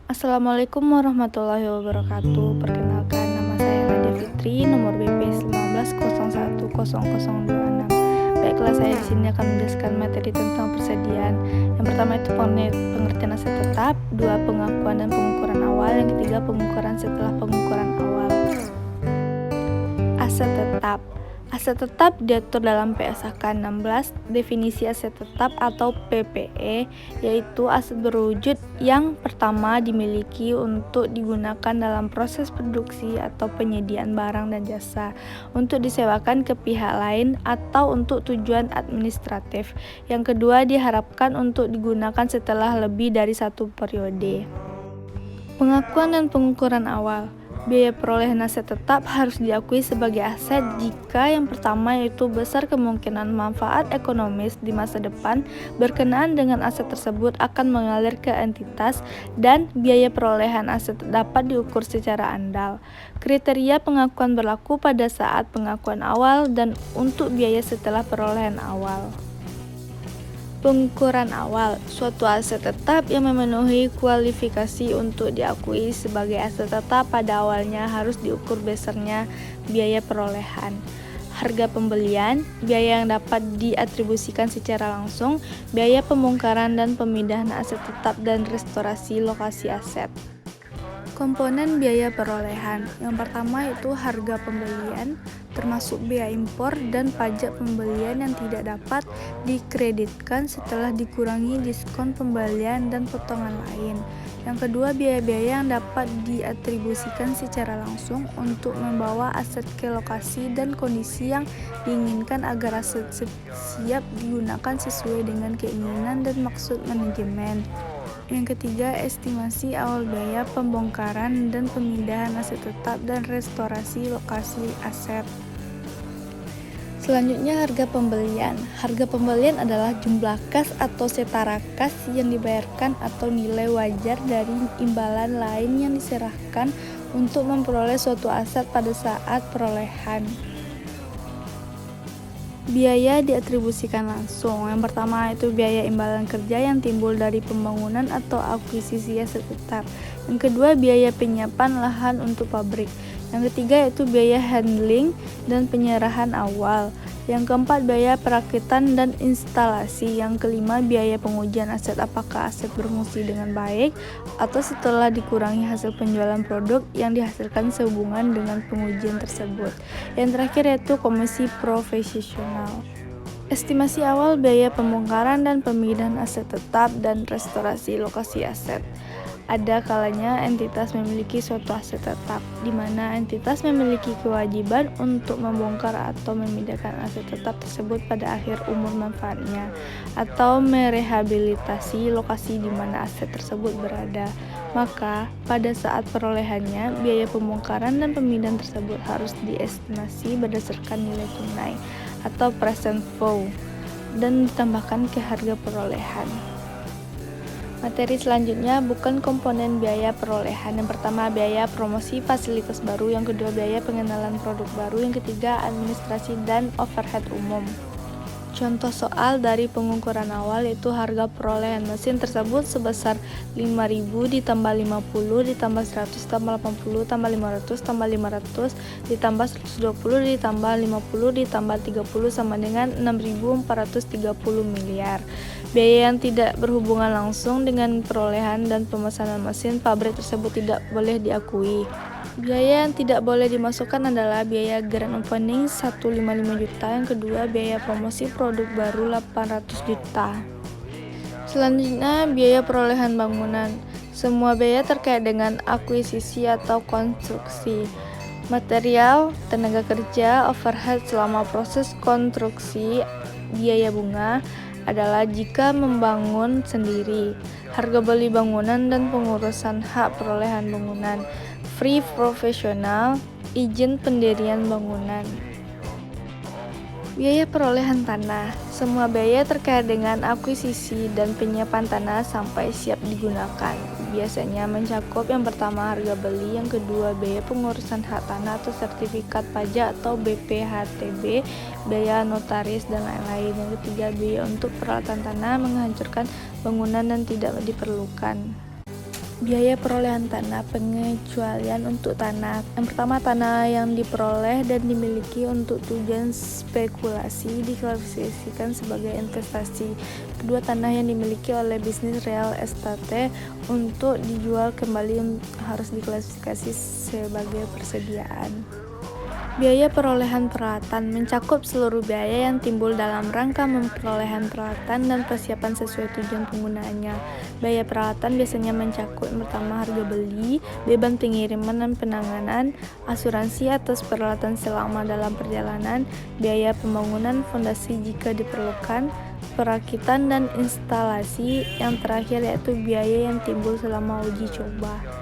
Assalamualaikum warahmatullahi wabarakatuh. Perkenalkan, nama saya Nadia Fitri, nomor BP 19010026. Baiklah, saya di sini akan menjelaskan materi tentang persediaan. Yang pertama itu pengertian aset tetap, dua pengakuan dan pengukuran awal, yang ketiga pengukuran setelah pengukuran awal. Aset tetap. Aset tetap diatur dalam PSAK 16, definisi aset tetap atau PPE, yaitu aset berwujud yang pertama dimiliki untuk digunakan dalam proses produksi atau penyediaan barang dan jasa, untuk disewakan ke pihak lain atau untuk tujuan administratif. Yang kedua diharapkan untuk digunakan setelah lebih dari satu periode. Pengakuan dan pengukuran awal. Biaya perolehan aset tetap harus diakui sebagai aset jika yang pertama yaitu besar kemungkinan manfaat ekonomis di masa depan berkenaan dengan aset tersebut akan mengalir ke entitas, dan biaya perolehan aset dapat diukur secara andal. Kriteria pengakuan berlaku pada saat pengakuan awal dan untuk biaya setelah perolehan awal. Pengukuran awal, suatu aset tetap yang memenuhi kualifikasi untuk diakui sebagai aset tetap pada awalnya harus diukur berdasarkan biaya perolehan, harga pembelian, biaya yang dapat diatribusikan secara langsung, biaya pembongkaran dan pemindahan aset tetap dan restorasi lokasi aset. Komponen biaya perolehan. Yang pertama itu harga pembelian, termasuk biaya impor dan pajak pembelian yang tidak dapat dikreditkan setelah dikurangi diskon pembelian dan potongan lain. Yang kedua, biaya-biaya yang dapat diatribusikan secara langsung untuk membawa aset ke lokasi dan kondisi yang diinginkan agar aset siap digunakan sesuai dengan keinginan dan maksud manajemen. Yang ketiga, estimasi awal biaya pembongkaran dan pemindahan aset tetap dan restorasi lokasi aset. Selanjutnya, harga pembelian. Harga pembelian adalah jumlah kas atau setara kas yang dibayarkan atau nilai wajar dari imbalan lain yang diserahkan untuk memperoleh suatu aset pada saat perolehan. Biaya diatribusikan langsung. Yang pertama itu biaya imbalan kerja yang timbul dari pembangunan atau akuisisi aset tetap. Yang kedua, biaya penyiapan lahan untuk pabrik. Yang ketiga yaitu biaya handling dan penyerahan awal. Yang keempat, biaya perakitan dan instalasi. Yang kelima, biaya pengujian aset apakah aset berfungsi dengan baik atau setelah dikurangi hasil penjualan produk yang dihasilkan sehubungan dengan pengujian tersebut. Yang terakhir yaitu komisi profesional. Estimasi awal biaya pembongkaran dan pemindahan aset tetap dan restorasi lokasi aset. Ada kalanya entitas memiliki suatu aset tetap, di mana entitas memiliki kewajiban untuk membongkar atau memindahkan aset tetap tersebut pada akhir umur manfaatnya, atau merehabilitasi lokasi di mana aset tersebut berada. Maka, pada saat perolehannya, biaya pembongkaran dan pemindahan tersebut harus diestimasi berdasarkan nilai tunai atau present value dan ditambahkan ke harga perolehan. Materi selanjutnya bukan komponen biaya perolehan. Yang pertama, biaya promosi fasilitas baru. Yang kedua, biaya pengenalan produk baru. Yang ketiga, administrasi dan overhead umum. Contoh soal dari pengukuran awal yaitu harga perolehan mesin tersebut sebesar 5.000 ditambah 50 ditambah 100 tambah 80 tambah 500 tambah 500 ditambah 120 ditambah 50 ditambah 30 sama dengan 6.430 miliar. Biaya yang tidak berhubungan langsung dengan perolehan dan pemesanan mesin pabrik tersebut tidak boleh diakui. Biaya yang tidak boleh dimasukkan adalah biaya grand opening 155 juta, yang kedua biaya promosi produk baru 800 juta. Selanjutnya, biaya perolehan bangunan. Semua biaya terkait dengan akuisisi atau konstruksi, material, tenaga kerja, overhead selama proses konstruksi, biaya bunga adalah jika membangun sendiri, harga beli bangunan dan pengurusan hak perolehan bangunan, free profesional, izin pendirian bangunan. Biaya perolehan tanah. Semua biaya terkait dengan akuisisi dan penyiapan tanah sampai siap digunakan. Biasanya mencakup yang pertama harga beli, yang kedua biaya pengurusan hak tanah atau sertifikat pajak atau BPHTB, biaya notaris dan lain-lain. Yang ketiga, biaya untuk peralatan tanah menghancurkan bangunan dan tidak diperlukan. Biaya perolehan tanah, pengecualian untuk tanah. Yang pertama, tanah yang diperoleh dan dimiliki untuk tujuan spekulasi diklasifikasikan sebagai investasi. Kedua, tanah yang dimiliki oleh bisnis real estate untuk dijual kembali harus diklasifikasi sebagai persediaan. Biaya perolehan peralatan mencakup seluruh biaya yang timbul dalam rangka memperoleh peralatan dan persiapan sesuai tujuan penggunaannya. Biaya peralatan biasanya mencakup yang pertama harga beli, beban pengiriman dan penanganan, asuransi atas peralatan selama dalam perjalanan, biaya pembangunan fondasi jika diperlukan, perakitan dan instalasi. Yang terakhir yaitu biaya yang timbul selama uji coba.